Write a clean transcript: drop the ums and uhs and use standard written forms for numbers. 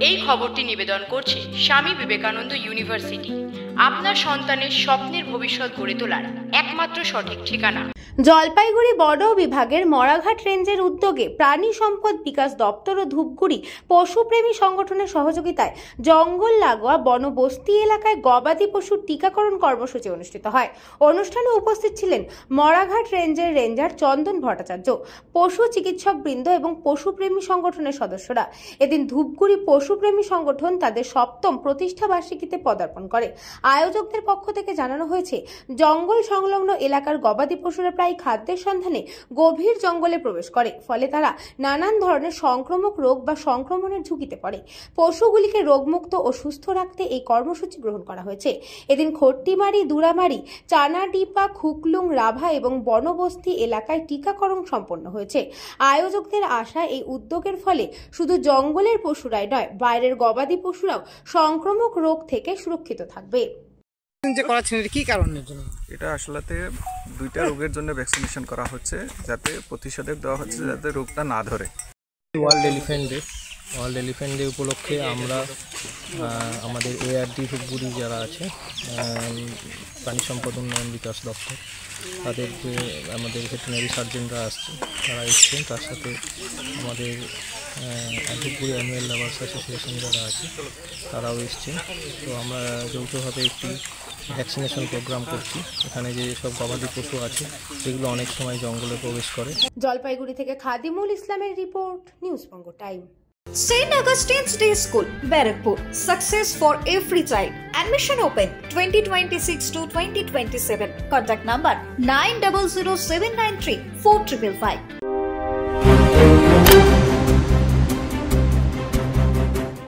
এই খবরটি নিবেদন করছে স্বামী বিবেকানন্দ ইউনিভার্সিটি, আপনার সন্তানের স্বপ্নের ভবিষ্যৎ গড়ে তোলার একমাত্র সঠিক ঠিকানা। জলপাইগুড়ি বন বিভাগের মরাঘাট রেঞ্জের উদ্যোগে প্রাণী সম্পদ বিকাশ দপ্তর ও ধূপগুড়ি পশুপ্রেমী সংগঠনের সহযোগিতায় জঙ্গল লাগোয়া বনবস্তি এলাকায় গবাদি পশুর টিকাকরণ কর্মসূচি অনুষ্ঠিত হয়। অনুষ্ঠানে উপস্থিত ছিলেন মরাঘাট রেঞ্জের রেঞ্জার চন্দন ভট্টাচার্য, পশু চিকিৎসক বৃন্দ এবং পশুপ্রেমী সংগঠনের সদস্যরা। এদিন ধূপগুড়ি পশুপ্রেমী সংগঠন তাদের 7ম প্রতিষ্ঠা বার্ষিকীতে পদার্পণ করে। আয়োজকদের পক্ষ থেকে জানানো হয়েছে, জঙ্গল সংলগ্ন এলাকার গবাদি পশুরা প্রায় খাদ্যের সন্ধানে গভীর জঙ্গলে প্রবেশ করে, ফলে তারা নানান ধরনের সংক্রামক রোগ বা সংক্রমণের ঝুঁকিতে পড়ে। পশুগুলিকে রোগমুক্ত ও সুস্থ রাখতে এই কর্মসূচি গ্রহণ করা হয়েছে। এদিন খট্টিমারি, দুরামারি, চানাডিপা, খুকলুং, রাভা এবং বনবস্তি এলাকায় টিকাকরণ সম্পন্ন হয়েছে। আয়োজকদের আশা, এই উদ্যোগের ফলে শুধু জঙ্গলের পশুরাই নয়, বাইরের গবাদি পশুরাও সংক্রামক রোগ থেকে সুরক্ষিত থাকবে। কি কারণের জন্য এটা আসলে দুইটা রোগের জন্য ভ্যাকসিনেশন করা হচ্ছে, যাতে প্রতিষেধক দেওয়া হচ্ছে যাতে রোগটা না ধরে। ওয়ার্ল্ড এলিফ্যান্ট ডে উপলক্ষে আমরা আমাদের এআরডি ধূপগুড়ি যারা আছে, প্রাণী সম্পদ উন্নয়ন বিকাশ দপ্তর, তাদের যে আমাদের ভেটেরিনারি সার্জনরা আসছে, তারা এসছেন, তার সাথে আমাদের ধূপগুড়ি অ্যানুয়াল লাভার্স অ্যাসোসিয়েশন যারা আছে তারাও এসছেন। তো আমরা যৌথভাবে একটি ভ্যাকসিনেশন প্রোগ্রাম করছি। এখানে যে সব গবাদি পশু আছে সেগুলো অনেক সময় জঙ্গলে প্রবেশ করে। জলপাইগুড়ি থেকে খাদিমুল ইসলামের report, news Banga time. St. Augustine's Day School, Barakpur. Success for every child. Admission open 2026 to 2027. Contact number 900793 4555.